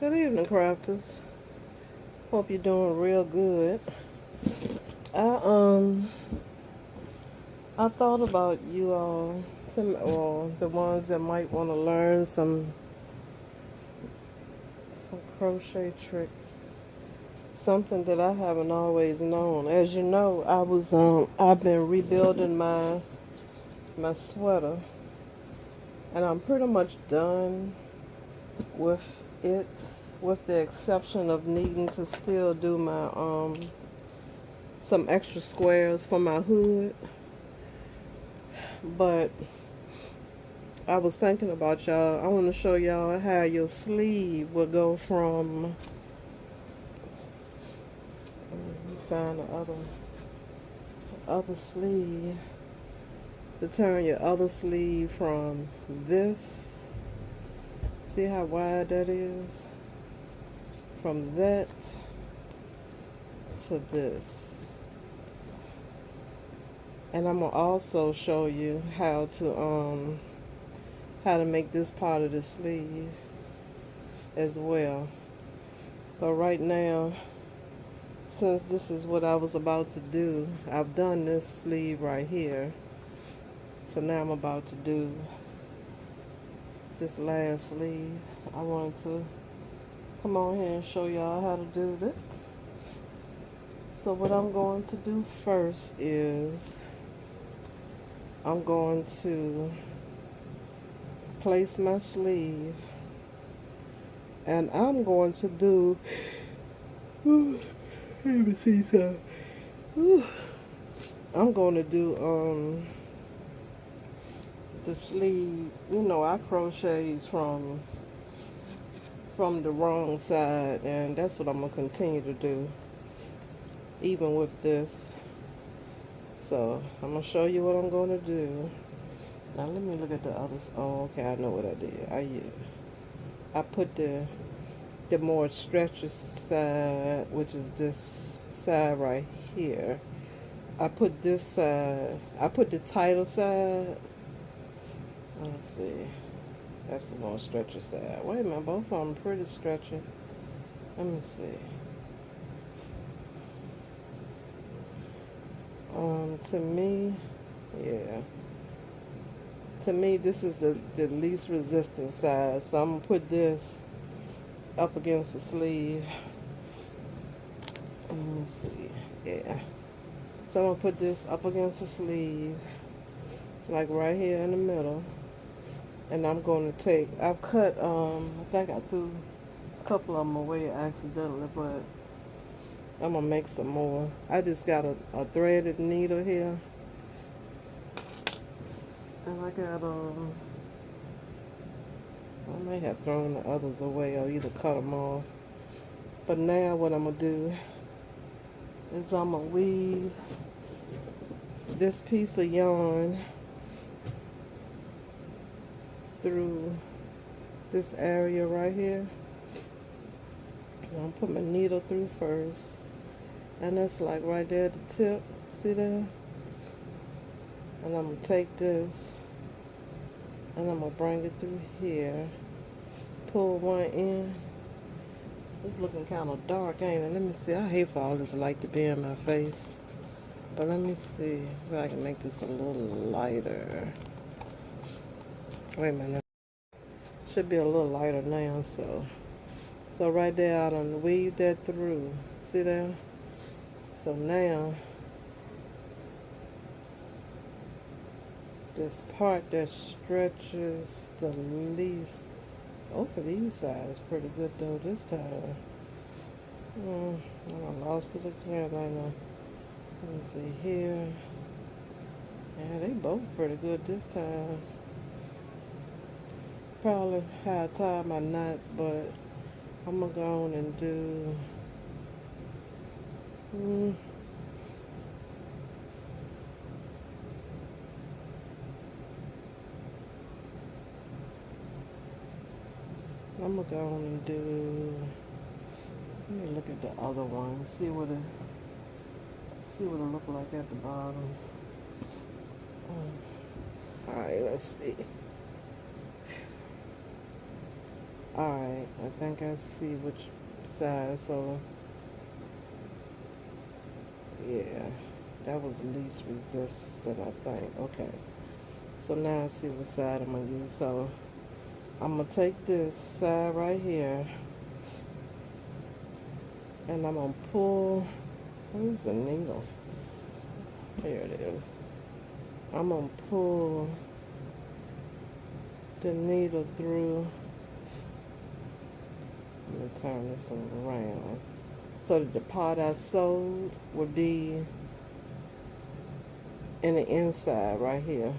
Good evening, crafters. Hope you're doing real good. I um I thought about you all, the ones that might want to learn some crochet tricks. Something that I haven't always known. As you know, I've been rebuilding my sweater, and I'm pretty much done with it, with the exception of needing to still do my some extra squares for my hood. But I was thinking about y'all. I want to show y'all how your sleeve will go from, let me find the other sleeve, to turn your other sleeve from this, see how wide that is, from that to this. And I'm gonna also show you how to make this part of the sleeve as well. But right now, since this is what I was about to do, I've done this sleeve right here. So now I'm about to do this last sleeve. I wanted to come on here and show y'all how to do that. So what I'm going to do first is I'm going to place my sleeve, and I'm going to do, let me see some. I'm going to do the sleeve. You know, I crochets from the wrong side, and that's what I'm gonna continue to do even with this. So I'm gonna show you what I'm gonna do. Now let me look at the others. Oh, okay, I know what I did. I put the more stretchy side, which is this side right here. I put this side, I put the tighter side. Let's see. That's the more stretchy side. Wait a minute, both of them pretty stretchy. Let me see. To me, yeah. To me, this is the least resistant side. So I'm gonna put this up against the sleeve. Let me see. Yeah. So I'm gonna put this up against the sleeve, like right here in the middle. And I'm gonna take, I've cut, I think I threw a couple of them away accidentally, but I'm gonna make some more. I just got a threaded needle here. And I got, I may have thrown the others away or either cut them off. But now what I'm gonna do is I'm gonna weave this piece of yarn through this area right here. I'm gonna put my needle through first, and that's like right there at the tip. See there? And I'm gonna take this and I'm gonna bring it through here. Pull one in. It's looking kind of dark, ain't it? Let me see. I hate for all this light to be in my face. But let me see if I can make this a little lighter. Wait a minute. Should be a little lighter now, so right there I done weave that through. See there? So now this part that stretches the least over these sides pretty good though this time. I lost it again. Let me see here. Yeah, they both pretty good this time. Probably how I tie my knots, but I'm gonna go on and do I'm gonna go on and do, let me look at the other one, see what it look like at the bottom. Alright, let's see. Alright, I think I see which side, so yeah, that was least resistant, I think. Okay, so now I see what side I'm gonna use. So I'm gonna take this side right here and I'm gonna pull. Where's the needle? Here it is. I'm gonna pull the needle through. Let me turn this one around so that the part I sewed would be in the inside right here.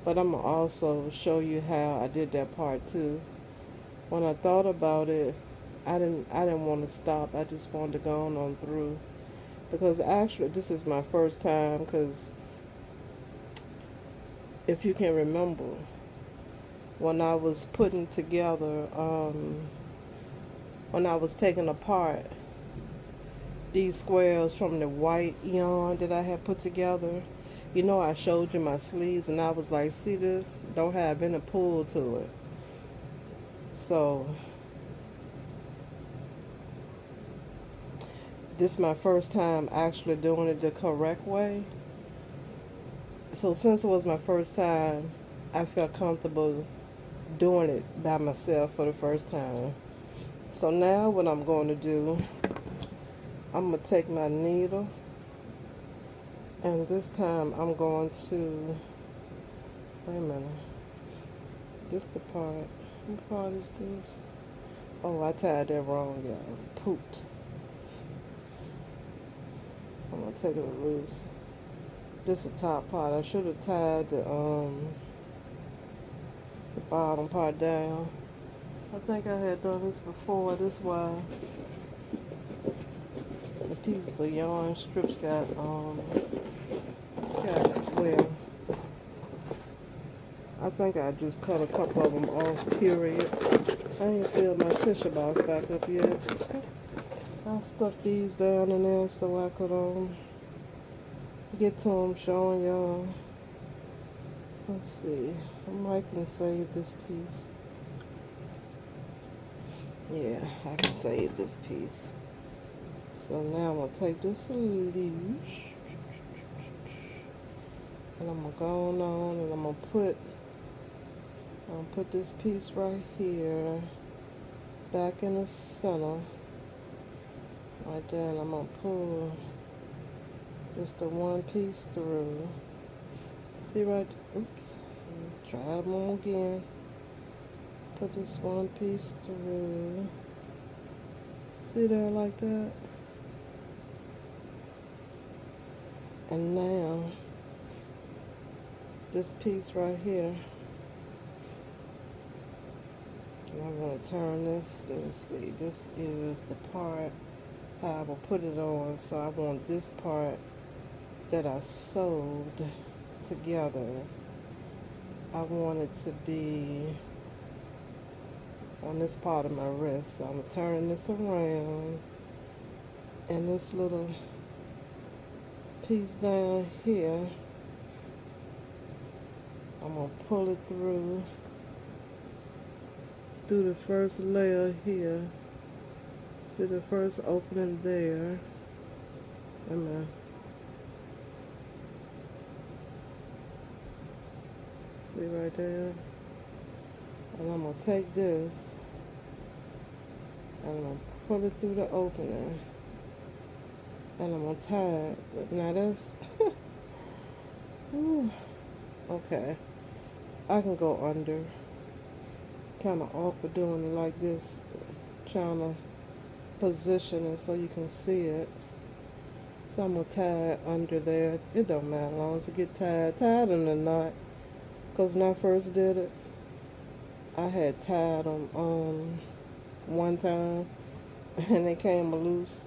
But I'm gonna also show you how I did that part too. When I thought about it, I didn't want to stop. I just wanted to go on through because actually this is my first time. Because if you can remember, when I was putting together, when I was taking apart these squares from the white yarn that I had put together, you know, I showed you my sleeves and I was like, see this? Don't have any pull to it. So this is my first time actually doing it the correct way. So since it was my first time, I felt comfortable doing it by myself for the first time. So now what I'm going to do, I'm going to take my needle and this time I'm going to, wait a minute, this the part, what part is this? Oh, I tied that wrong, y'all. Pooped. I'm going to take it loose. This is the top part. I should have tied the bottom part down. I think I had done this before. This is why the pieces of yarn strips got well, I think I just cut a couple of them off, period. I ain't filled my tissue box back up yet. I stuck these down in there so I could get to them showing y'all. Let's see. I might can save this piece. Yeah, I can save this piece. So now I'm going to take this leash and I'm going to go on and I'm going to put this piece right here back in the center. Right there, and I'm going to pull just the one piece through. See right, oops, try it one again. Put this one piece through. See there like that? And now, this piece right here, and I'm going to turn this and see, this is the part I will put it on. So I want this part that I sewed together, I want it to be on this part of my wrist. So I'm turning this around, and this little piece down here, I'm going to pull it through the first layer here. See the first opening there. See right there? And I'm going to take this and I'm going to pull it through the opening. And I'm going to tie it. Now that's... okay. I can go under. Kind of awkward doing it like this. Trying to position it so you can see it. So I'm going to tie it under there. It don't matter as long as it get tied in a knot. Because when I first did it, I had tied them one time and they came loose.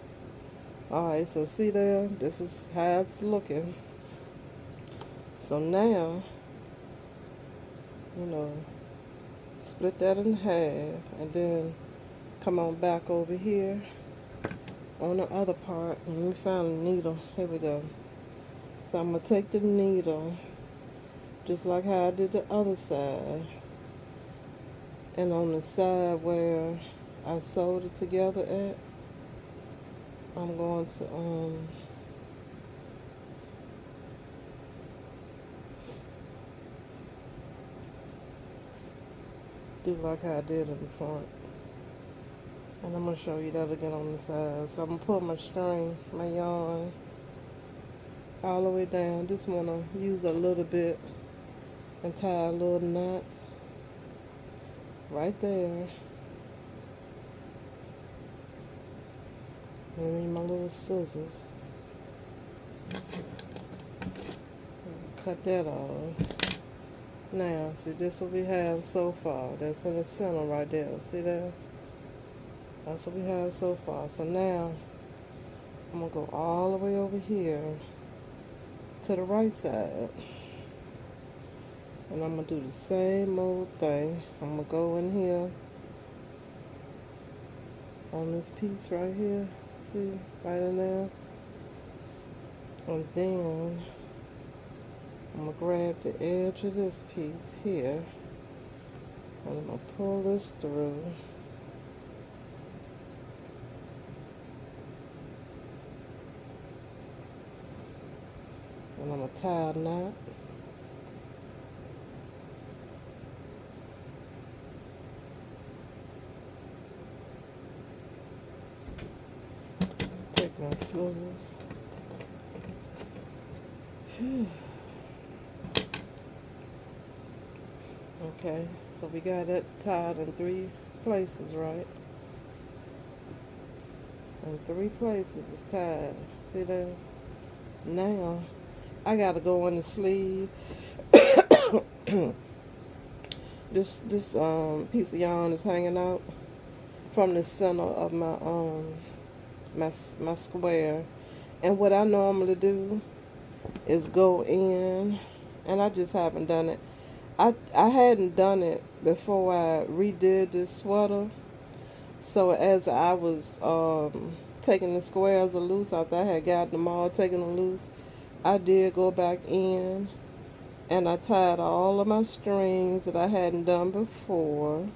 Alright, so see there, this is how it's looking. So now, split that in half and then come on back over here on the other part. Let me find a needle. Here we go. So I'm going to take the needle just like how I did the other side, And on the side where I sewed it together at, I'm going to do like how I did in the front. And I'm going to show you that again on the side. So I'm going to pull my string, my yarn, all the way down. Just want to use a little bit and tie a little knot right there. And need my little scissors. Cut that off. Now, see, this what we have so far. That's in the center right there. See that? That's what we have so far. So now, I'm going to go all the way over here to the right side. And I'm going to do the same old thing. I'm going to go in here on this piece right here. See? Right in there. And then I'm going to grab the edge of this piece here. And I'm going to pull this through. And I'm going to tie a knot. Take my scissors. Okay, so we got it tied in 3 places, right? In 3 places it's tied. See that? Now I gotta go in the sleeve. This piece of yarn is hanging out from the center of my square, and what I normally do is go in, and I just haven't done it. I hadn't done it before I redid this sweater. So as I was taking the squares loose after I had gotten them all taken loose, I did go back in and I tied all of my strings that I hadn't done before.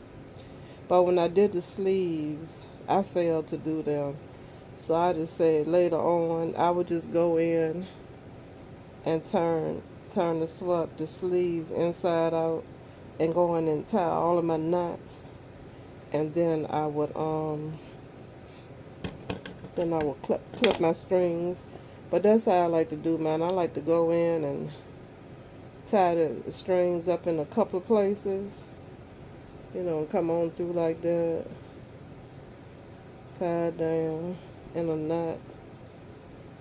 But when I did the sleeves, I failed to do them. So I just said later on I would just go in and turn the sleeves inside out and go in and tie all of my knots, and then I would clip my strings. But that's how I like to do mine. I like to go in and tie the strings up in a couple of places, you know, and come on through like that, tie it down in a knot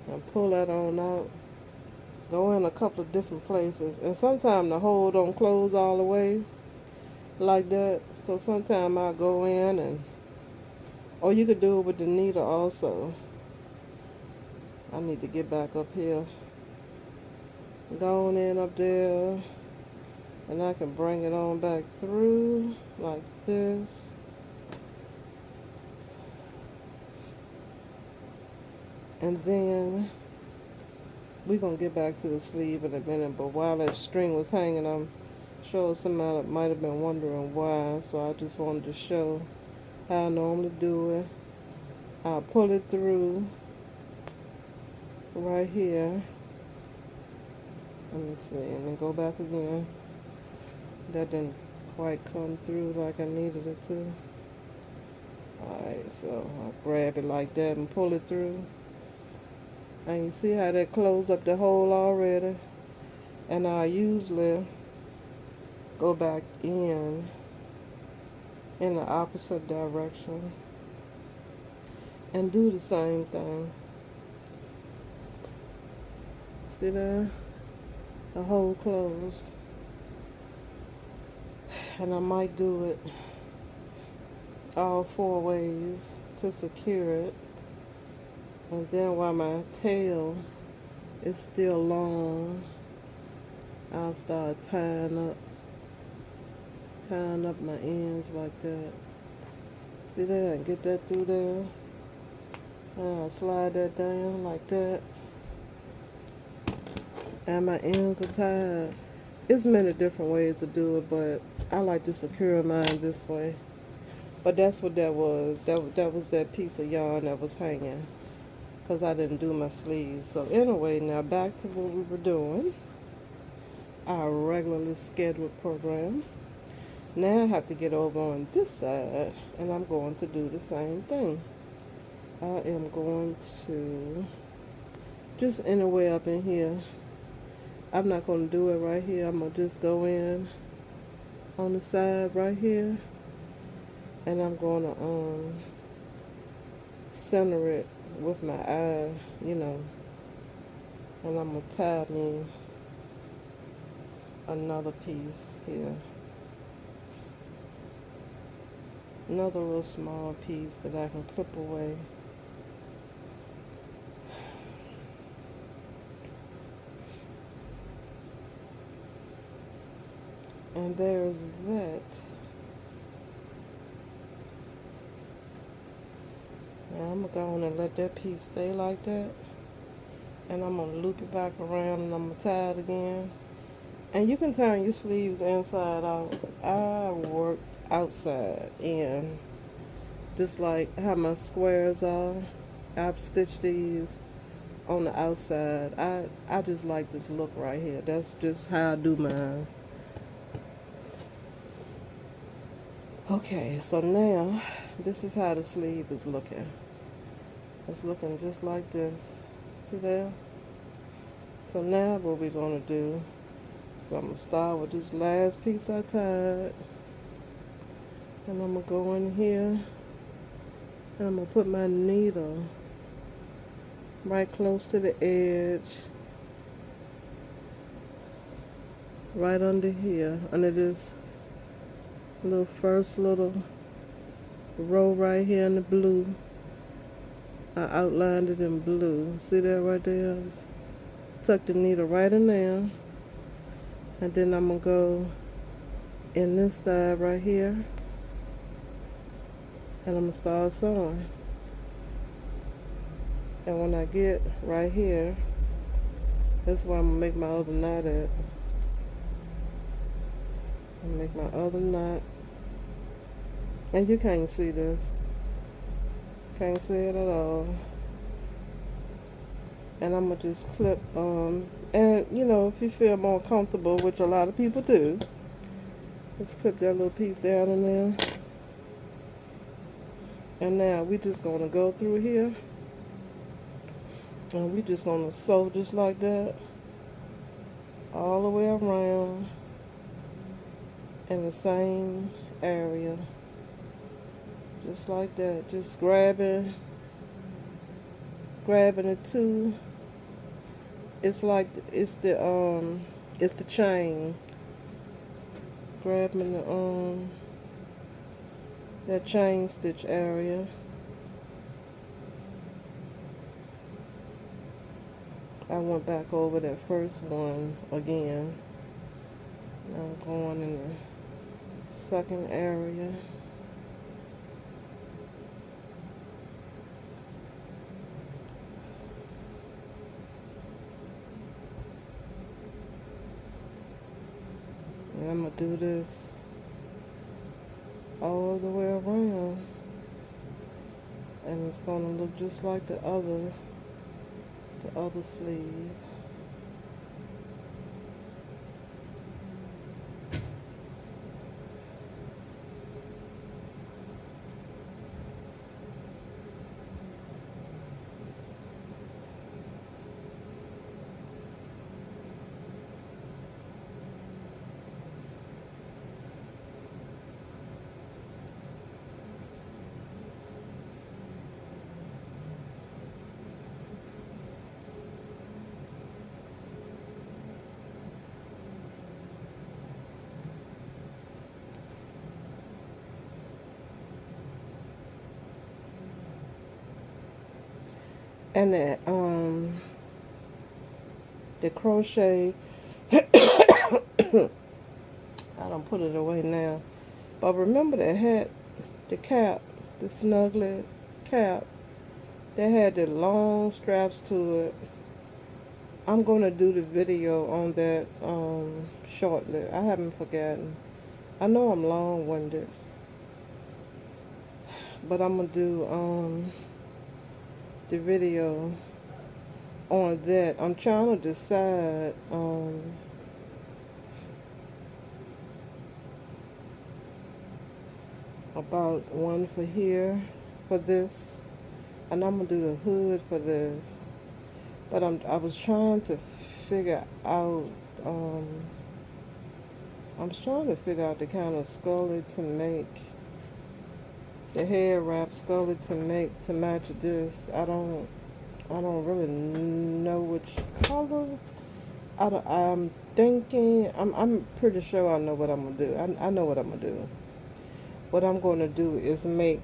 and pull that on out. Go in a couple of different places, and sometimes the hole don't close all the way like that, so sometimes I go in and, or you could do it with the needle also. I need to get back up here. Go on in up there, and I can bring it on back through like this. And then we're going to get back to the sleeve in a minute, but while that string was hanging, I'm sure somebody might have been wondering why, so I just wanted to show how I normally do it. I'll pull it through right here. Let me see, and then go back again. That didn't quite come through like I needed it to. Alright, so I'll grab it like that and pull it through. And you see how that closed up the hole already? And I usually go back in the opposite direction and do the same thing. See there? The hole closed. And I might do it all 4 ways to secure it. And then while my tail is still long, I'll start tying up my ends like that. See that? And get that through there. And I'll slide that down like that. And my ends are tied. There's many different ways to do it, but I like to secure mine this way. But that's what that was. That was that piece of yarn that was hanging. Because I didn't do my sleeves. So anyway, now back to what we were doing. Our regularly scheduled program. Now I have to get over on this side. And I'm going to do the same thing. I am going to just anywhere up in here. I'm not going to do it right here. I'm going to just go in on the side right here. And I'm going to center it with my eye, you know. And I'm going to tie me another piece here. Another real small piece that I can clip away. And there's that. Now I'm going to go on and let that piece stay like that. And I'm going to loop it back around and I'm going to tie it again. And you can turn your sleeves inside out. I work outside in. Just like how my squares are. I've stitched these on the outside. I just like this look right here. That's just how I do mine. Okay, so now this is how the sleeve is looking. It's looking just like this. See there? So now what we're going to do, so I'm going to start with this last piece I tied. And I'm going to go in here. And I'm going to put my needle right close to the edge. Right under here, under this first little row right here in the blue. I outlined it in blue. See that right there? Just tuck the needle right in there. And then I'm going to go in this side right here. And I'm going to start sewing. And when I get right here, that's where I'm going to make my other knot at. I'm going to make my other knot. And you can't see this. Can't see it at all. And I'm going to just clip, and you know, if you feel more comfortable, which a lot of people do, just clip that little piece down in there. And now we're just going to go through here. And we're just going to sew just like that. All the way around. In the same area. Just like that. Just grabbing it too. It's like it's the chain. Grabbing the that chain stitch area. I went back over that first one again. Now I'm going in the second area. And I'm going to do this all the way around. And it's going to look just like the other sleeve. And the crochet, I don't put it away now, but remember that had the cap, the snuglet cap, that had the long straps to it. I'm going to do the video on that shortly. I haven't forgotten. I know I'm long-winded, but I'm gonna do the video on that. I'm trying to decide about one for here for this, and I'm gonna do the hood for this. But I was trying to figure out um I was trying to figure out the kind of scully to make, the hair wrap scully to make to match this. I don't really know which color. I'm thinking, I'm pretty sure I know what I'm gonna do. I know what I'm gonna do. What I'm gonna do is make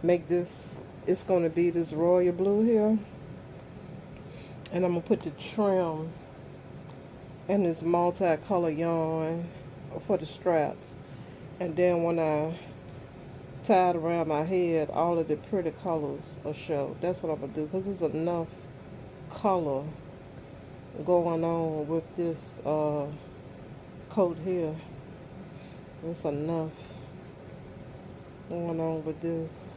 this. It's gonna be this royal blue here, and I'm gonna put the trim and this multi-color yarn for the straps. And then when I tie it around my head, all of the pretty colors will show. That's what I'm gonna do, because there's enough color going on with this coat here. It's enough going on with this.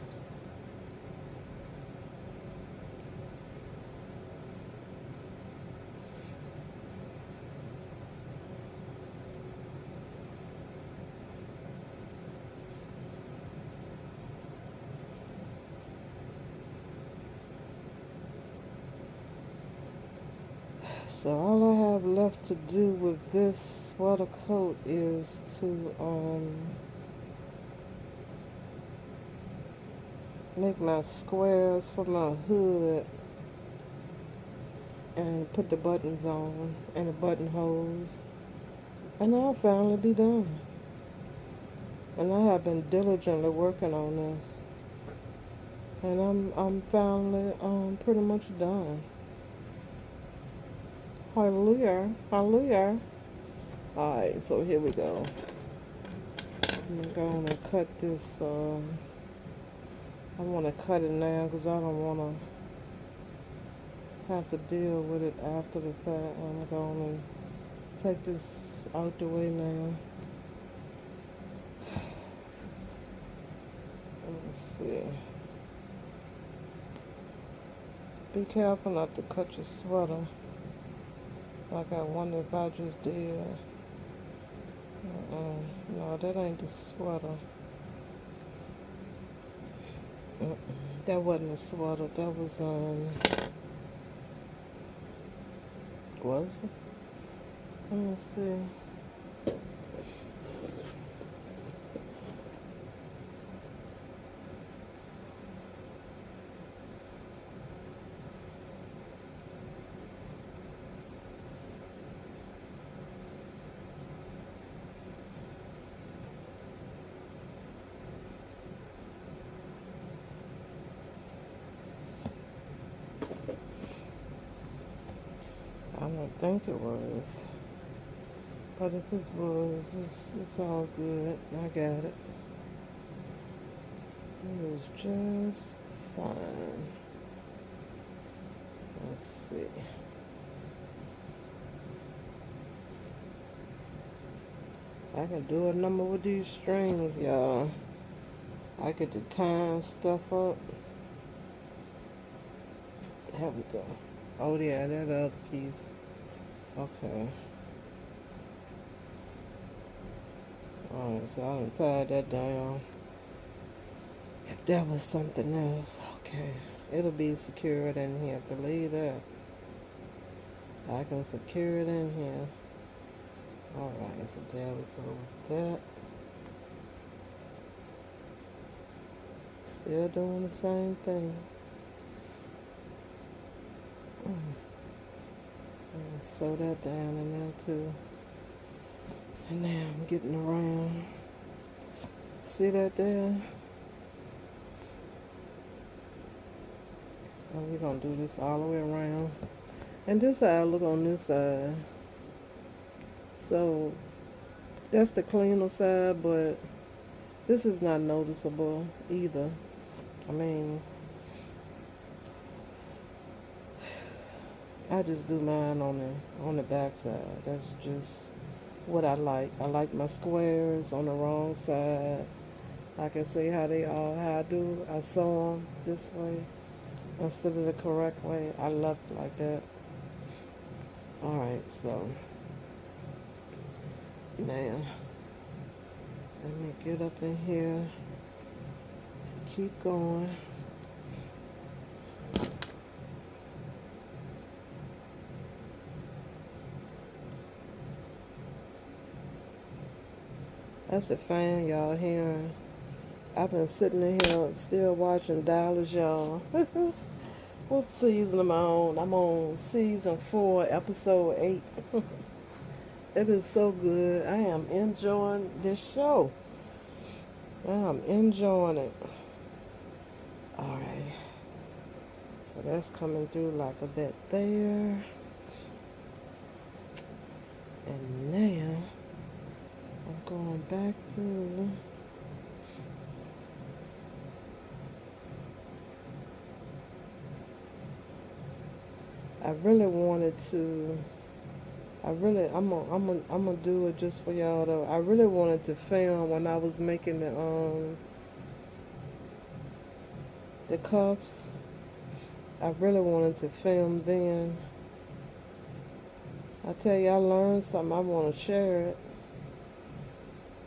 So all I have left to do with this sweater coat is to make my squares for my hood and put the buttons on and the buttonholes, and I'll finally be done. And I have been diligently working on this, and I'm finally pretty much done. Hallelujah, hallelujah. Alright, so here we go. I'm going to cut this. I want to cut it now because I don't want to have to deal with it after the fact. I'm going to take this out the way now. Let's see. Be careful not to cut your sweater. Like I wonder if I just did. No, that ain't the sweater. That wasn't a sweater. That was was it? Let me see. I don't think it was. But if it was, it's all good. I got it. It was just fine. Let's see. I can do a number with these strings, y'all. I get to tying stuff up. Here we go. Oh yeah, that other piece. Okay. Alright, so I done tied that down. If that was something else, okay. It'll be secured in here. Believe that. I can secure it in here. Alright, so there we go with that. Still doing the same thing. And sew that down in there too. And now I'm getting around. See that there? And we're gonna do this all the way around. And this side, look on this side. So that's the cleaner side, but this is not noticeable either. I mean, I just do mine on the back side. That's just what I like. I like my squares on the wrong side. I can see how they are, how I do. I sew them this way instead of the correct way. I love it like that. Alright, so now let me get up in here and keep going. That's the fan y'all hearing. I've been sitting in here still watching Dallas, y'all. What season am I on? I'm on season 4, episode 8. It is so good. I am enjoying this show. I am enjoying it. Alright. So that's coming through like a that there. And now I'm going back through. I really wanted to. I'm gonna do it just for y'all though. I really wanted to film when I was making the cuffs. I really wanted to film then. I tell you, I learned something. I want to share it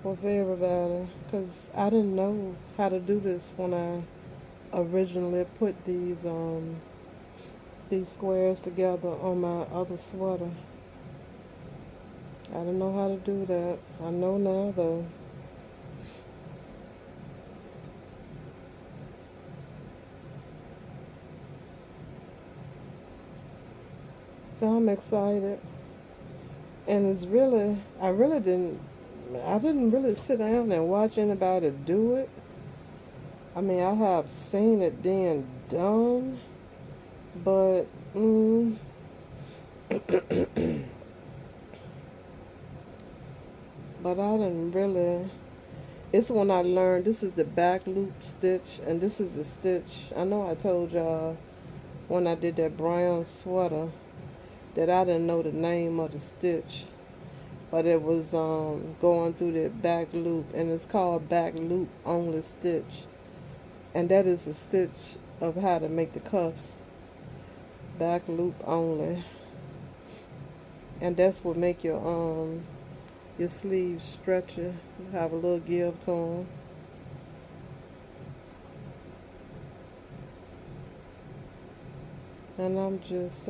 with everybody because I didn't know how to do this when I originally put these squares together on my other sweater. I didn't know how to do that. I know now though. So I'm excited. And it's really, I didn't really sit down and watch anybody do it. I mean, I have seen it being done, but but I didn't really. It's when I learned this is the back loop stitch, and this is the stitch. I know I told y'all when I did that brown sweater that I didn't know the name of the stitch, but it was going through the back loop, and it's called back loop only stitch, and that is a stitch of how to make the cuffs. Back loop only, and that's what make your sleeves stretchy. You have a little give to them. And I'm just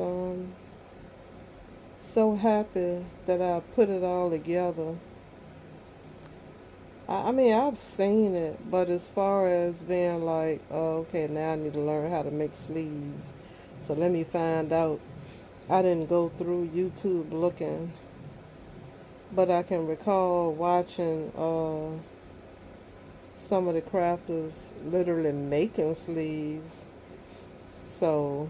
so happy that I put it all together. I mean, I've seen it, but as far as being like, oh, okay, now I need to learn how to make sleeves. So let me find out. I didn't go through YouTube looking, but I can recall watching some of the crafters literally making sleeves. So,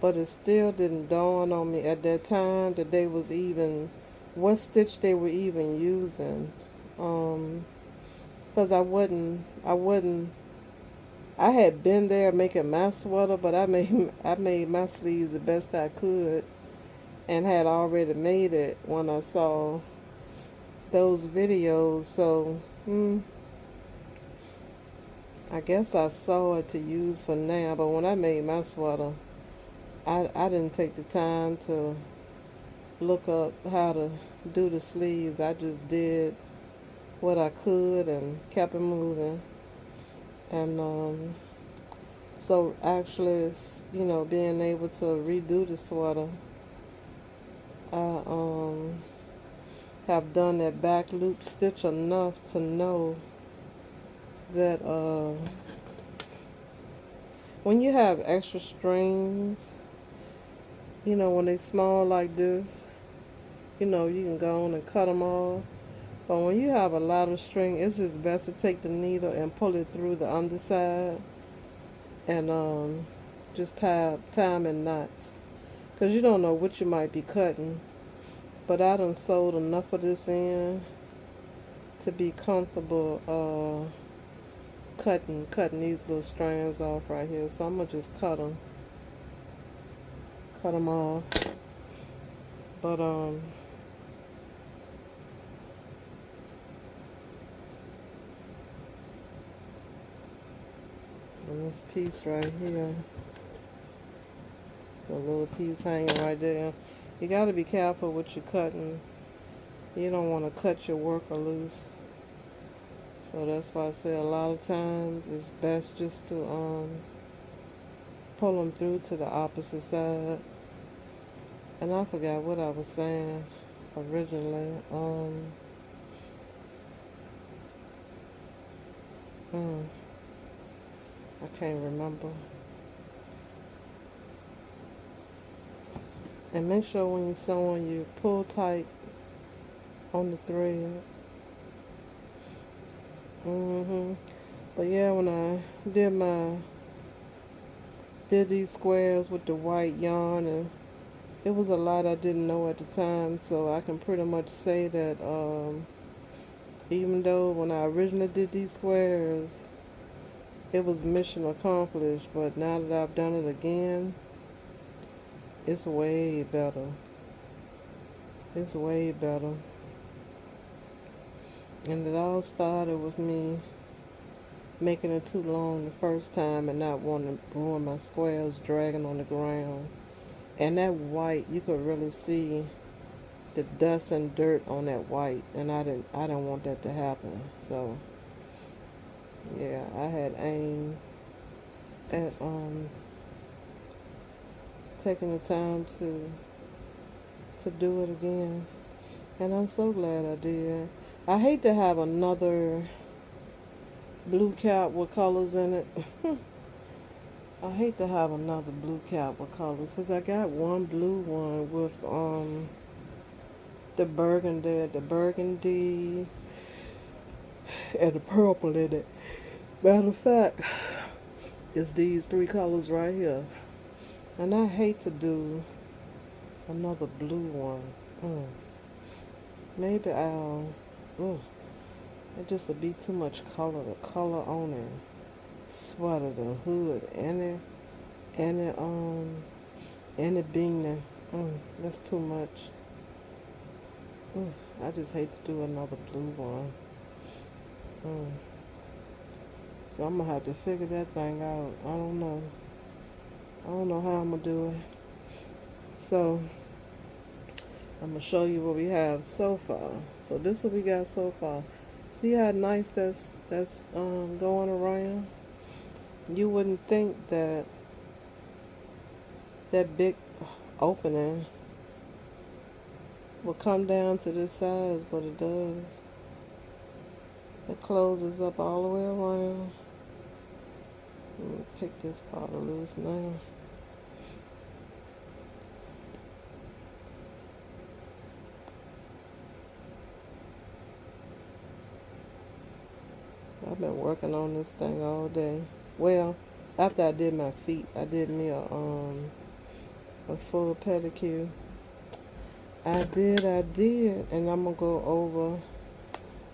but it still didn't dawn on me at that time that they was even, what stitch they were even using. Because I had been there making my sweater, but I made my sleeves the best I could and had already made it when I saw those videos. So I guess I saw it to use for now, but when I made my sweater, I didn't take the time to look up how to do the sleeves. I just did what I could and kept it moving. And so actually, you know, being able to redo the sweater, I have done that back loop stitch enough to know that when you have extra strings, you know, when they small like this, you know, you can go on and cut them off. But when you have a lot of string, it's just best to take the needle and pull it through the underside and just tie them in knots, because you don't know what you might be cutting. But I done sewed enough of this in to be comfortable cutting these little strands off right here. So I'm gonna just cut them off. But And this piece right here. So a little piece hanging right there. You got to be careful with your cutting. You don't want to cut your worker loose. So that's why I say a lot of times it's best just to pull them through to the opposite side. And I forgot what I was saying originally. I can't remember. And make sure when you're sewing, you pull tight on the thread. But yeah, when I did these squares with the white yarn, and it was a lot I didn't know at the time, so I can pretty much say that even though when I originally did these squares, it was mission accomplished, but now that I've done it again, it's way better. It's way better. And it all started with me making it too long the first time and not wanting to ruin my squares dragging on the ground. And that white, you could really see the dust and dirt on that white, and I didn't want that to happen. So yeah, I had aimed at taking the time to do it again, and I'm so glad I did. I hate to have another blue cap with colors in it. I hate to have another blue cap with colors, because I got one blue one with the burgundy and the purple in it. Matter of fact, it's these three colors right here. And I hate to do another blue one. Maybe I'll, it just would be too much color. The color on it, sweater, the hood, and it being that's too much. I just hate to do another blue one. So I'm gonna have to figure that thing out. I don't know how I'm gonna do it. So I'm gonna show you what we have so far. So this is what we got so far. See how nice that's going around? You wouldn't think that big opening will come down to this size, but it does. It closes up all the way around. Let me pick this part loose now. I've been working on this thing all day. Well, after I did my feet, I did me a full pedicure. I did, and I'm gonna go over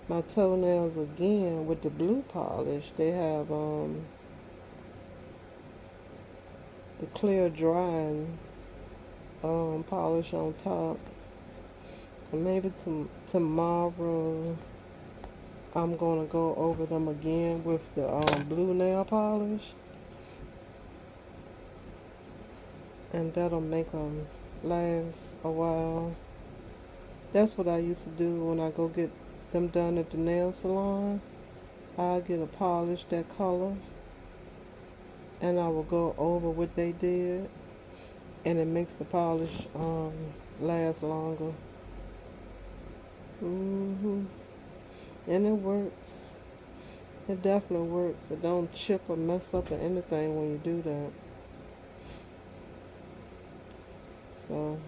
my toenails again with the blue polish. They have the clear drying polish on top. And maybe tomorrow I'm gonna go over them again with the blue nail polish, and that'll make them last a while. That's what I used to do when I go get them done at the nail salon. I get a polish that color, and I will go over what they did, and it makes the polish last longer. And it works. It definitely works. It don't chip or mess up or anything when you do that. So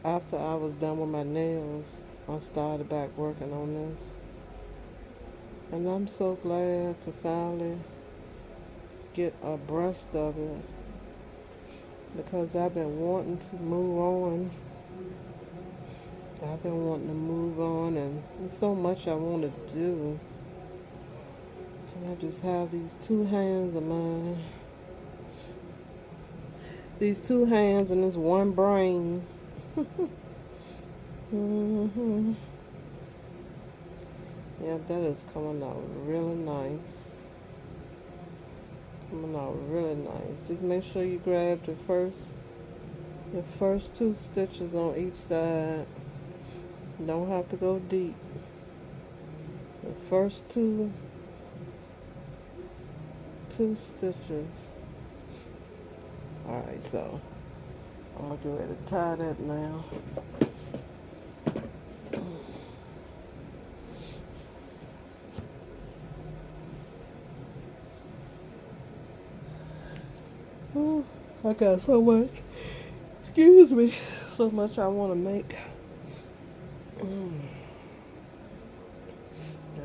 after I was done with my nails, I started back working on this. And I'm so glad to finally get abreast of it, because I've been wanting to move on. And there's so much I want to do. And I just have these two hands of mine. These two hands and this one brain. Yeah, that is coming out really nice. coming out really nice. Just make sure you grab the first 2 stitches on each side. Don't have to go deep. The first two stitches. Alright, so I'm gonna get ready to tie that now. Oh, I got so much, excuse me, so much I want to make. I'm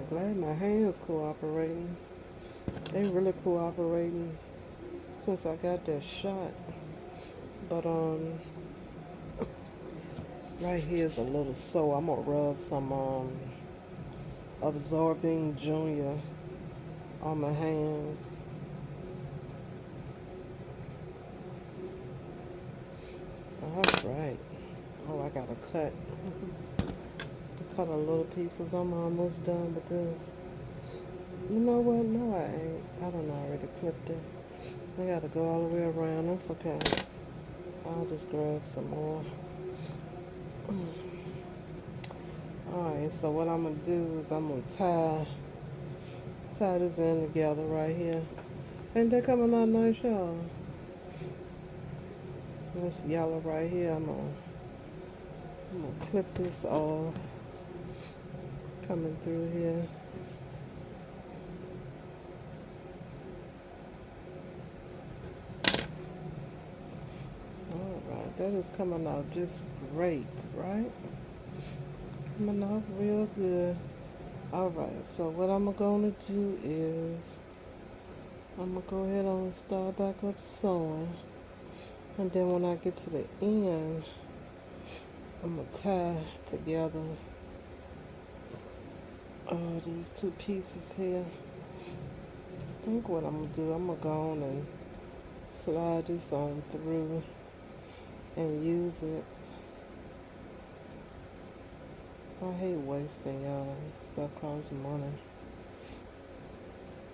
glad my hands cooperating. They really cooperating since I got that shot. But right here's a little sore. I'm gonna rub some absorbing junior on my hands. Alright. Oh, I gotta cut. Cut a little pieces. I'm almost done with this. You know what? No, I ain't. I don't know. I already clipped it. I gotta go all the way around. That's okay. I'll just grab some more. Alright, so what I'm gonna do is I'm gonna tie this in together right here. Ain't that coming out nice, y'all? This yellow right here, I'm gonna clip this off. Coming through here. Alright, that is coming out just great, right? Coming out real good. Alright, so what I'm gonna do is I'm gonna go ahead and start back up sewing. And then when I get to the end, I'm gonna tie together these 2 pieces here. I think what I'm gonna do, I'm gonna go on and slide this on through and use it. I hate wasting, y'all. Stuff costs money.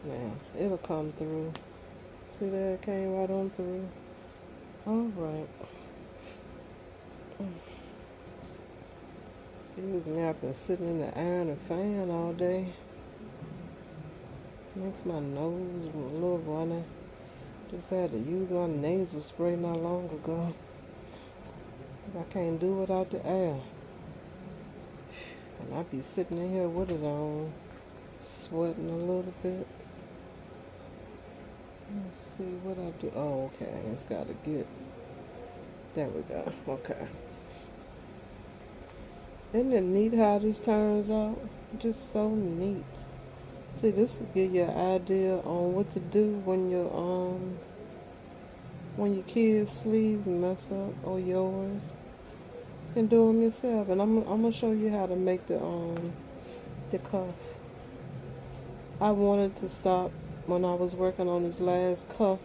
Now, it'll come through. See that? It came right on through. Alright. Excuse me, I've been sitting in the iron and fan all day. Makes my nose a little runny. Just had to use my nasal spray not long ago. I can't do without the air. And I be sitting in here with it on, sweating a little bit. Let's see what I do. Oh, okay. It's got to get. There we go. Okay. Isn't it neat how this turns out? Just so neat. See, this will give you an idea on what to do when your kids' sleeves mess up or yours. You can do them yourself. And I'm gonna show you how to make the cuff. I wanted to stop when I was working on this last cuff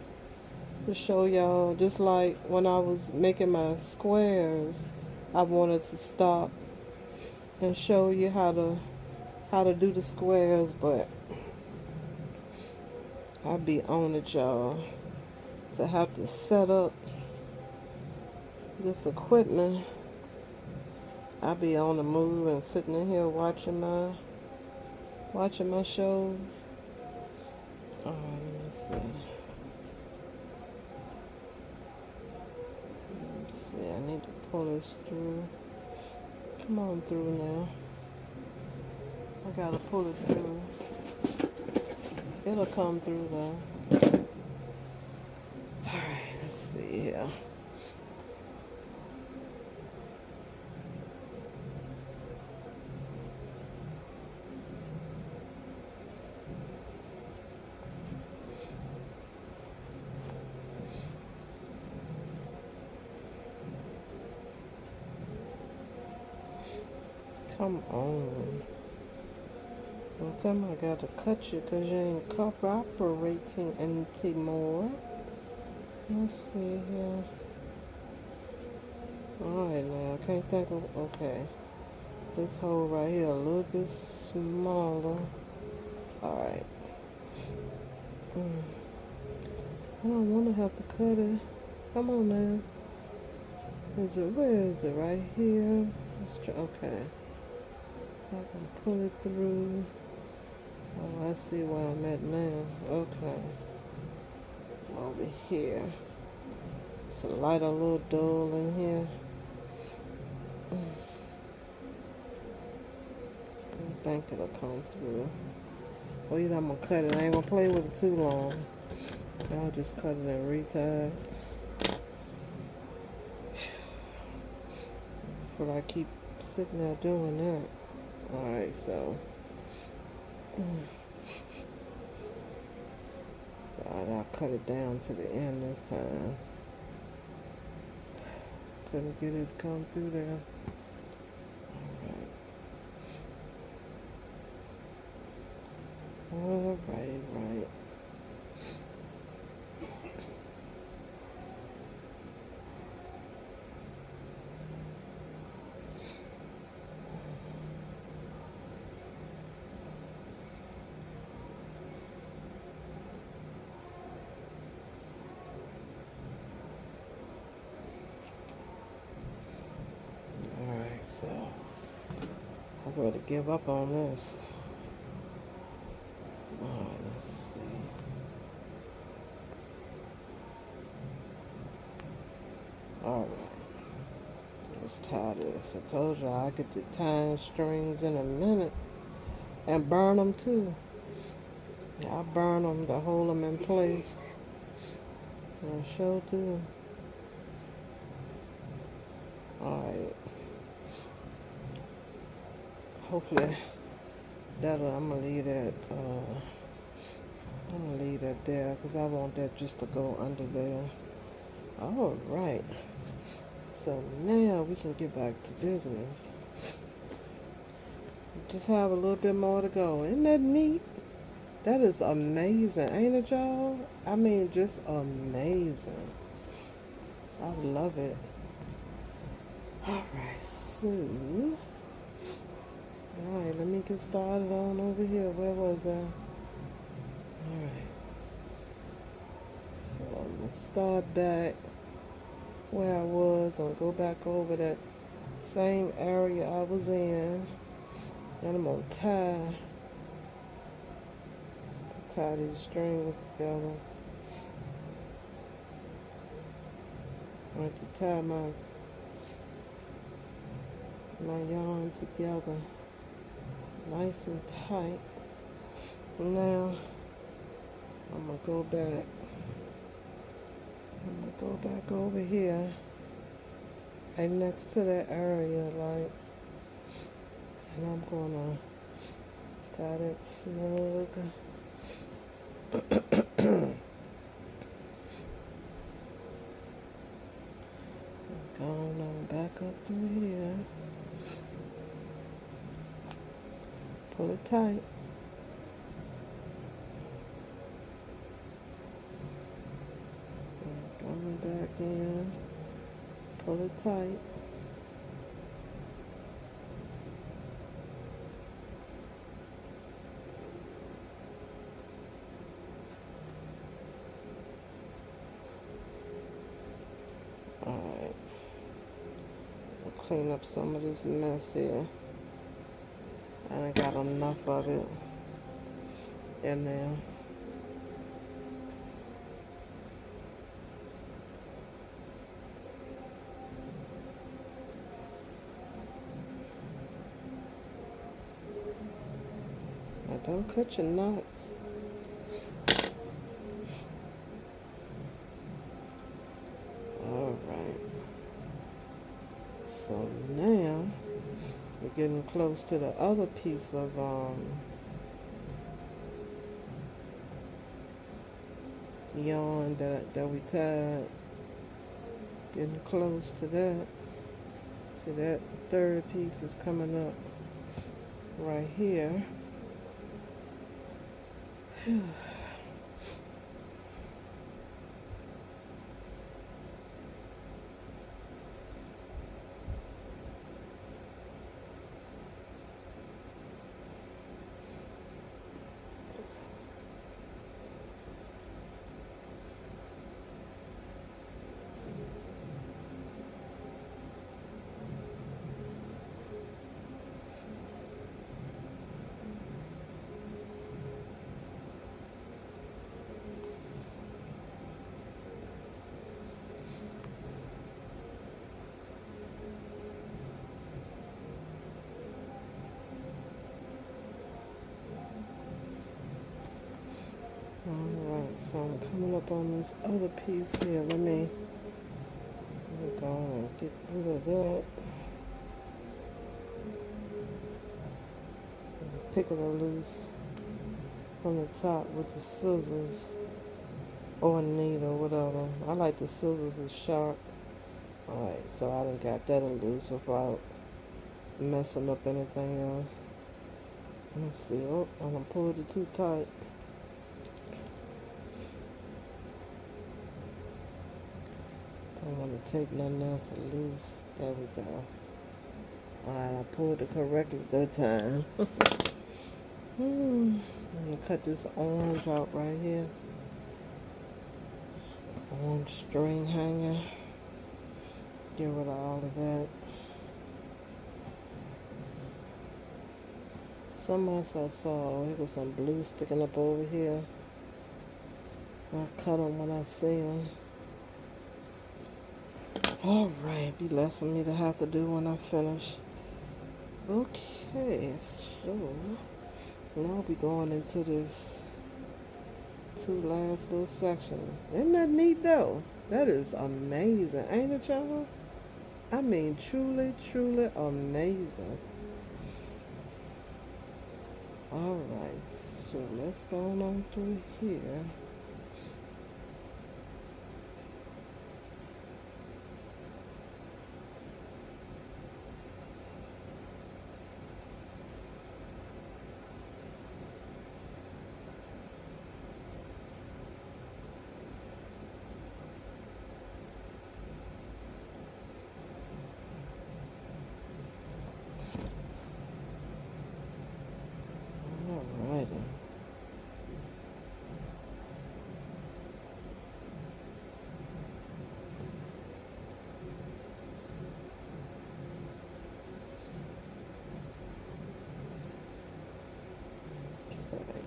to show y'all, just like when I was making my squares, I wanted to stop and show you how to do the squares, but I be on it, y'all, to have to set up this equipment. I be on the move and sitting in here watching my shows. Let me see. I need to pull this through. Come on through now. I gotta pull it through. It'll come through though. Alright, let's see here. Come on. Don't tell me I gotta cut you because you ain't cooperating anymore. Let's see here. Alright now, I can't think of, okay. This hole right here a little bit smaller. Alright. don't want to have to cut it. Come on now. Where is it? Right here? Okay. I can pull it through. Oh, I see where I'm at now. Okay. Over here. It's a lighter little dull in here. I think it'll come through. Well, either I'm gonna cut it. I ain't gonna play with it too long. I'll just cut it and retie. But I keep sitting there doing that. Alright, so I'll cut it down to the end this time. Couldn't get it to come through there. Alright, right. So, I'm going to give up on this. Alright, let's see. Alright, let's tie this. I told you I get the tying strings in a minute. And burn them too. I burn them to hold them in place. I sure do. Alright. Hopefully I'm gonna leave that there because I want that just to go under there. All right, so now we can get back to business. Just have a little bit more to go. Isn't that neat? That is amazing, ain't it, y'all? I mean, just amazing. I love it. All right, so alright, let me get started on over here. Where was I? Alright. So I'm going to start back where I was. I'll go back over that same area I was in. And I'm going to tie these strings together. I have to tie my yarn together. Nice and tight. Now I'm gonna go back. Over here, right next to that area, like, and I'm gonna tie that snug. Going on back up through here. Pull it tight. Coming back in. Pull it tight. Alright. I'll clean up some of this mess here. I got enough of it in there. Now don't cut your knots. Alright. So now we're getting close to the other piece of yarn that we tied. Getting close to that. See, that third piece is coming up right here. Alright, so I'm coming up on this other piece here. Let me go and get rid of that. Pick it loose from the top with the scissors or a needle, whatever. I like the scissors is sharp. Alright, so I done got that loose without messing up anything else. Let's see. Oh, I done pulled it too tight. Don't want to take nothing else loose. There we go. Alright, I pulled it correctly that time. I'm going to cut this orange out right here. Orange string hanger. Get rid of all of that. Some else I saw, there was some blue sticking up over here. I'll cut them when I see them. Alright, be less for me to have to do when I finish. Okay, so now we going into this two last little section. Isn't that neat though? That is amazing, ain't it, y'all? I mean, truly, truly amazing. Alright, so let's go on through here. Alrighty. Okay.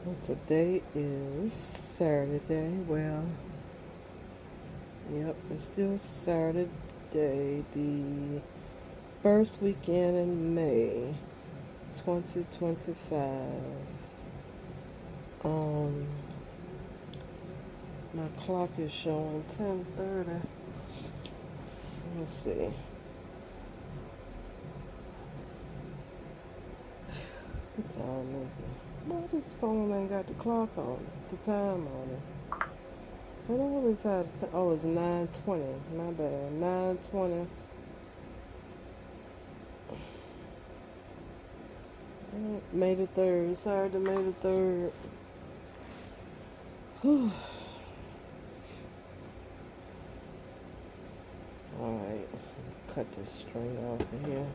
Well, today is Saturday. Well, yep, it's still Saturday, the first weekend in May, 2025. My clock is showing 10:30. Let's see. What time is it? Well, this phone ain't got the clock on it, the time on it. It always had oh, it's 9:20. My bad. 9:20. May the 3rd. Saturday, May the 3rd. Whew. Alright. Cut this string off of here.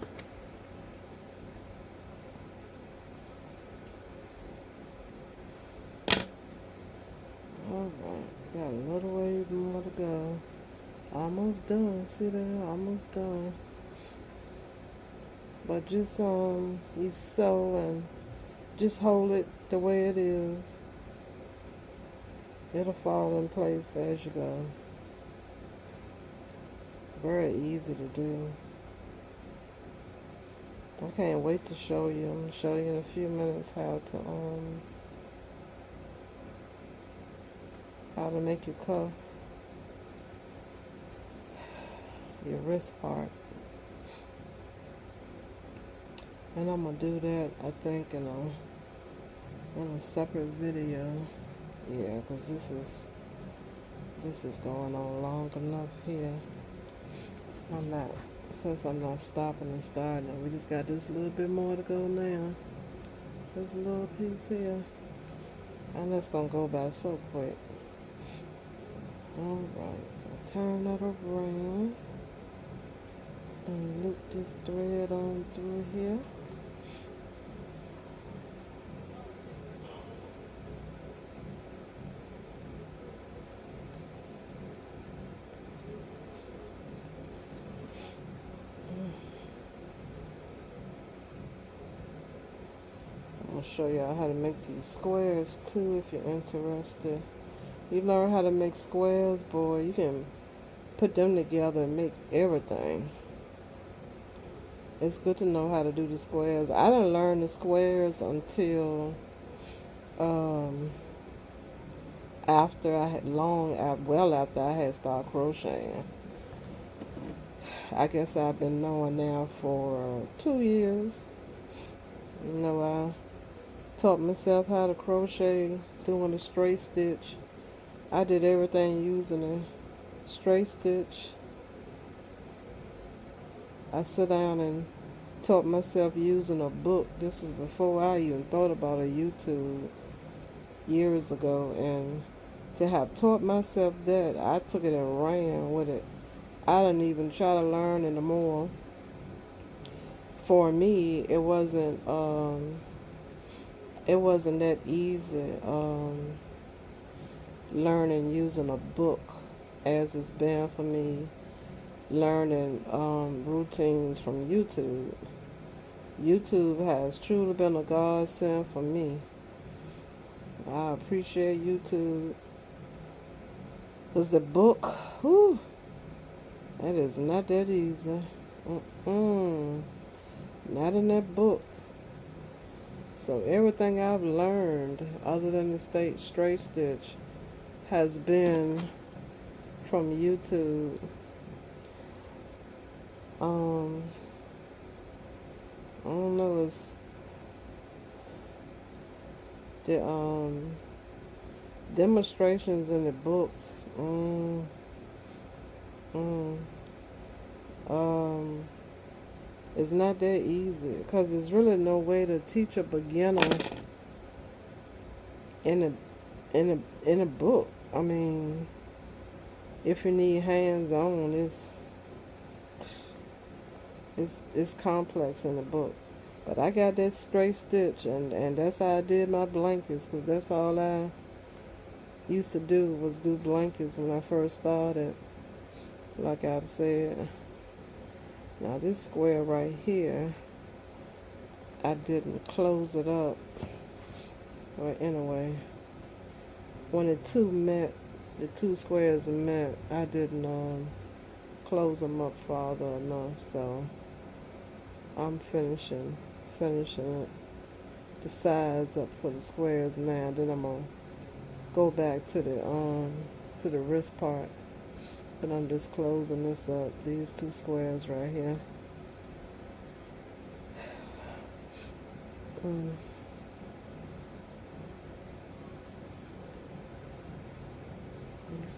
Alright. Got a little ways more to go. Almost done. See there? Almost done. But just you sew and just hold it the way it is. It'll fall in place as you go. Very easy to do. I can't wait to show you. I'm gonna show you in a few minutes how to make your cuff, your wrist part. And I'm gonna do that, I think, in a separate video. Yeah, because this is going on long enough here. Since I'm not stopping and starting, we just got this little bit more to go now. This little piece here. And that's gonna go by so quick. Alright, so turn that around and loop this thread on through here. I'm going to show y'all how to make these squares too if you're interested. You learn how to make squares, boy, you can put them together and make everything. It's good to know how to do the squares. I didn't learn the squares until um, after I had well after I had started crocheting. I guess I've been knowing now for 2 years. You know, I taught myself how to crochet doing a straight stitch. I did everything using a straight stitch. I sat down and taught myself using a book. This was before I even thought about a YouTube years ago. And to have taught myself that, I took it and ran with it. I didn't even try to learn anymore. For me, it wasn't that easy learning using a book as it's been for me learning routines from YouTube. YouTube has truly been a godsend for me. I appreciate YouTube. Because the book, whew, that is not that easy. Not in that book. So everything I've learned, other than the straight stitch, has been from YouTube. I don't know, it's the demonstrations in the books. It's not that easy because there's really no way to teach a beginner in a book. I mean, if you need hands-on, it's complex in the book. But I got that straight stitch, and that's how I did my blankets, because that's all I used to do was do blankets when I first started, like I've said. Now this square right here, I didn't close it up. Well, anyway, when the two squares met, I didn't close them up farther enough, so I'm finishing it, the sides up for the squares now. Then I'm gonna go back to the wrist part, but I'm just closing this up, these two squares right here.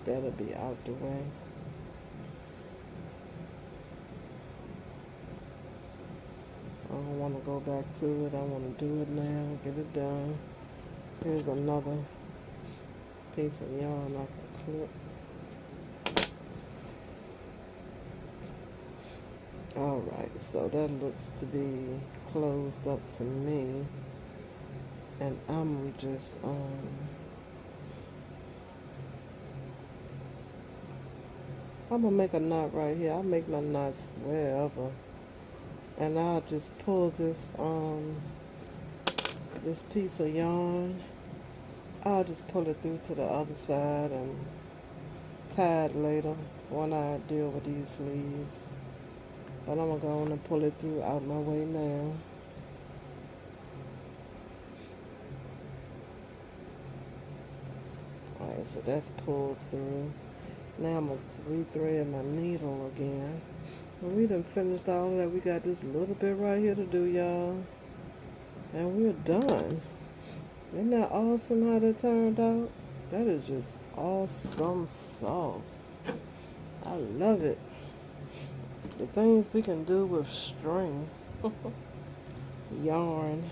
That'll be out the way. I don't want to go back to it. I want to do it now, get it done. Here's another piece of yarn I can clip. Alright, so that looks to be closed up to me. And I'm just I'm gonna make a knot right here. I make my knots wherever. And I'll just pull this this piece of yarn. I'll just pull it through to the other side and tie it later when I deal with these sleeves. But I'm gonna go on and pull it through out my way now. Alright, so that's pulled through. Now I'm going to re-thread my needle again. When we done finished all of that, we got this little bit right here to do, y'all. And we're done. Isn't that awesome how that turned out? That is just awesome sauce. I love it. The things we can do with string. Yarn.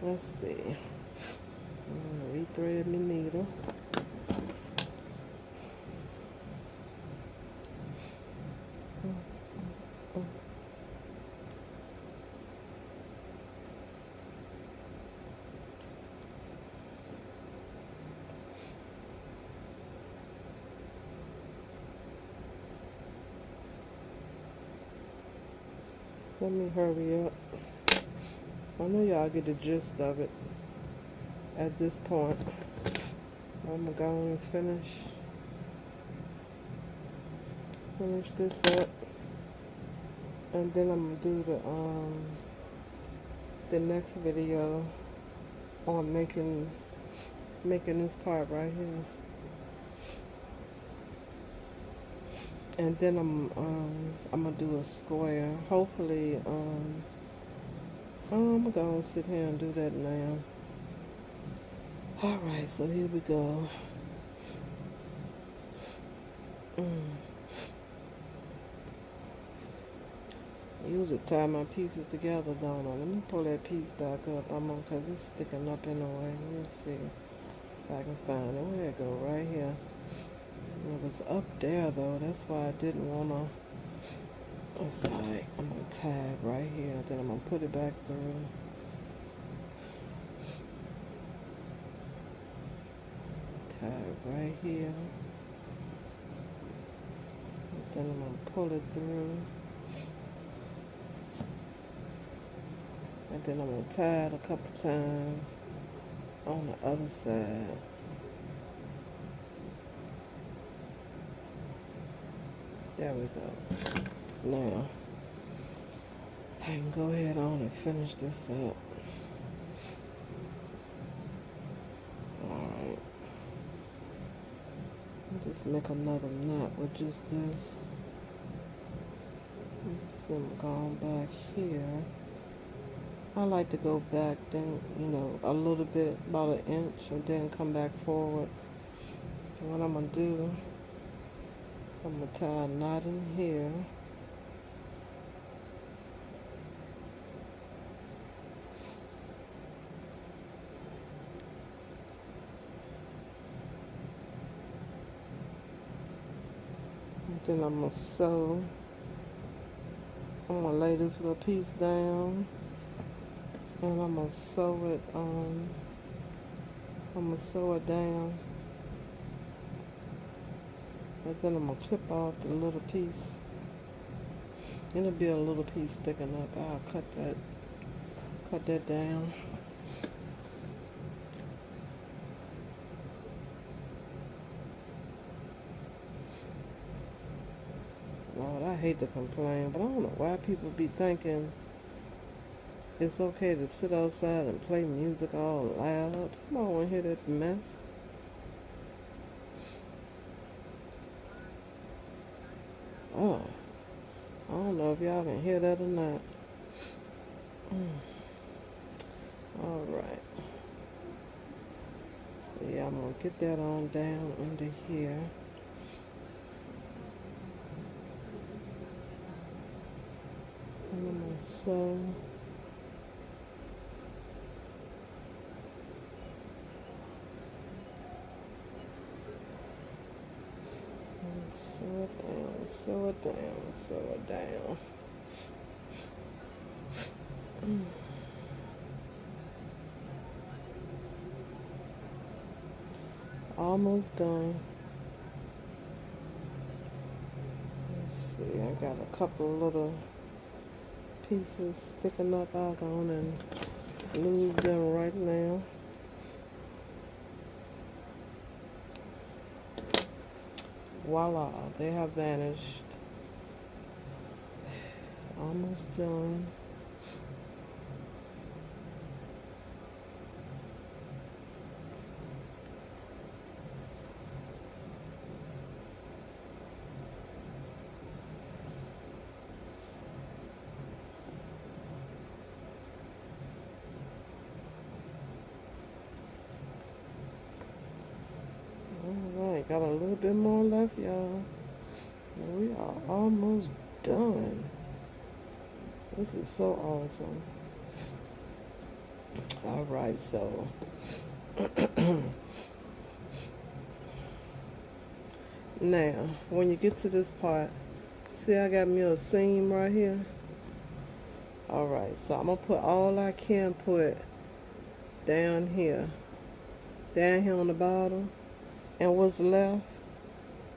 Let's see. I'm going to re-thread my needle. Let me hurry up. I know y'all get the gist of it at this point. I'm gonna go and finish this up, and then I'm gonna do the next video on making this part right here. And then I'm gonna do a square. Hopefully, I'm gonna go and sit here and do that now. Alright, so here we go. I usually tie my pieces together, don't I? Let me pull that piece back up. Cause it's sticking up in the way. Let me see if I can find it. Where it go? Right here. It was up there though. That's why I didn't wanna. It's alright. I'm gonna tie it right here. Then I'm gonna put it back through. Tie it right here. And then I'm gonna pull it through. And then I'm gonna tie it a couple times on the other side. There we go. Now, I can go ahead on and finish this up. Alright. Just make another knot with just this. So I'm going back here. I like to go back then, a little bit, about an inch, and then come back forward. And what I'm going to do is I'm going to tie a knot in here. And then I'm going to sew. I'm going to lay this little piece down. And I'm going to sew it, I'm going to sew it down. And then I'm going to clip off the little piece. It'll be a little piece sticking up. I'll cut that down. Lord, I hate to complain, but I don't know why people be thinking it's okay to sit outside and play music all loud. Come on and hear that mess. Oh, I don't know if y'all can hear that or not. Alright. So yeah, I'm going to get that on down under here. And I'm going to sew. Sew it down, sew it down, sew it down. Almost done. Let's see, I got a couple little pieces sticking up. I'll go on and lose them right now. Voila, they have vanished. Almost done. Alright, got a little bit more left, y'all. We are almost done. This is so awesome. Alright, so now when you get to this part, see I got me a seam right here. Alright, so I'm gonna put all I can put down here on the bottom, and what's left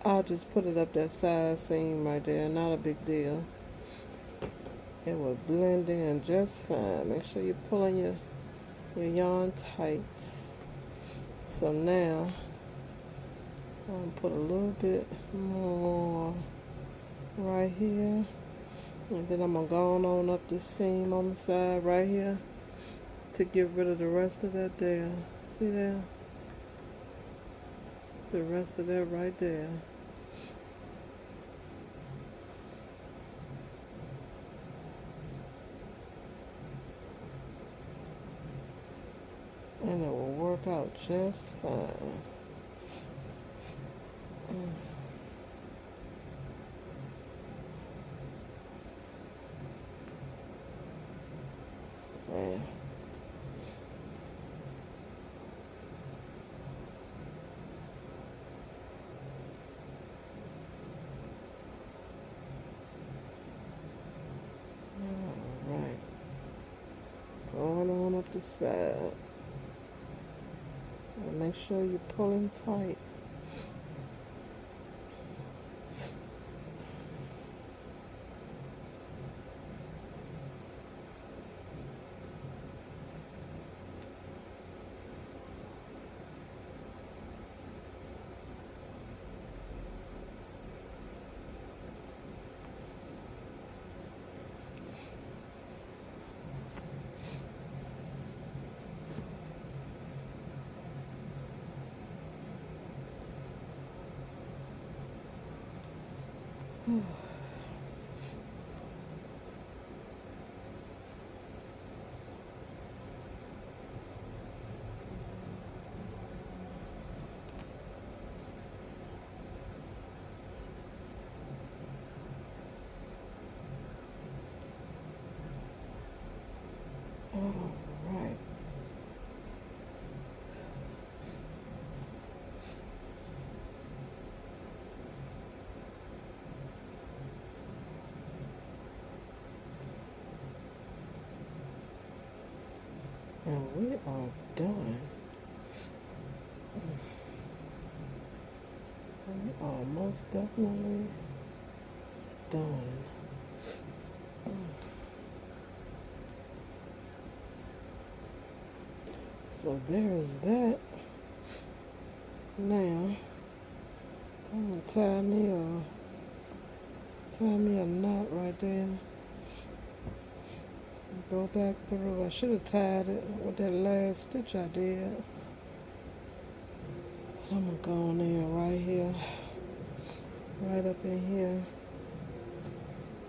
I'll just put it up that side seam right there. Not a big deal. It will blend in just fine. Make sure you're pulling your yarn tight. So now put a little bit more right here. And then I'm going to go on up this seam on the side right here to get rid of the rest of that there. See there? The rest of that right there. And it will work out just fine. Man. Alright. Going on up the side. And make sure you're pulling tight. Alright. And we are done. We are most definitely done. So there's that. Now I'm gonna tie me a knot right there. Go back through. I should have tied it with that last stitch I did. I'm gonna go on in right here, right up in here,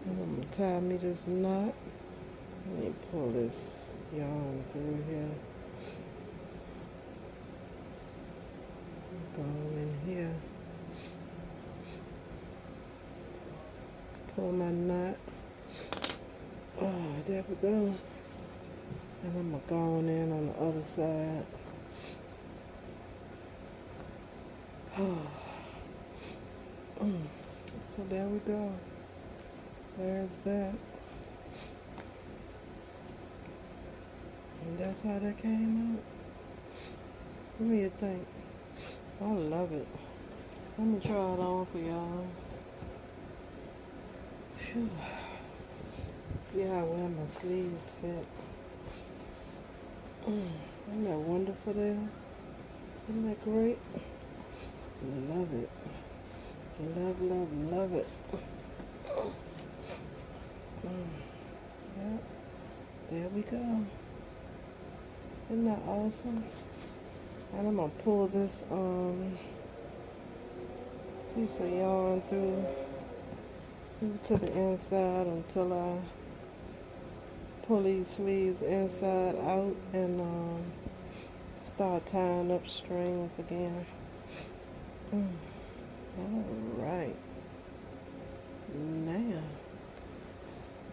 and I'm gonna tie me this knot. Let me pull this yarn through here. Go in here, pull my knot. Oh, there we go. And I'm gonna go on in on the other side. So there we go. There's that. And that's how that came out. What do you think? I love it. Let me try it on for y'all. Phew. See how well my sleeves fit. Isn't that wonderful there? Isn't that great? Love it. Love, love, love it. Yep. There we go. Isn't that awesome? And I'm gonna pull this piece of yarn through to the inside until I pull these sleeves inside out and start tying up strings again. Alright.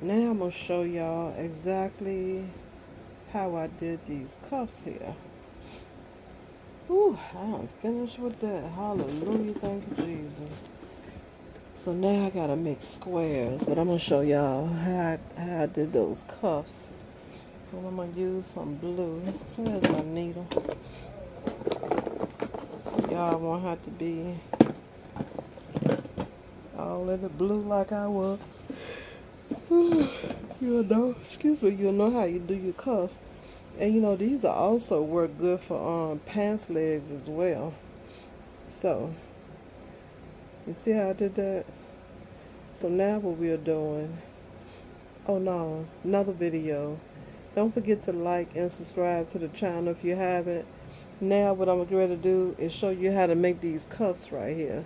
Now I'm gonna show y'all exactly how I did these cuffs here. Whew, I'm finished with that. Hallelujah, thank you, Jesus. So now I gotta make squares, but I'm gonna show y'all how I did those cuffs. And I'm gonna use some blue. Where's my needle? So y'all won't have to be all in the blue like I was. You'll know how you do your cuffs. And you know, these are also work good for pants legs as well. So You see how I did that? So now what we are doing, oh no, another video. Don't forget to like and subscribe to the channel if you haven't. Now what I'm going to do is show you how to make these cuffs right here.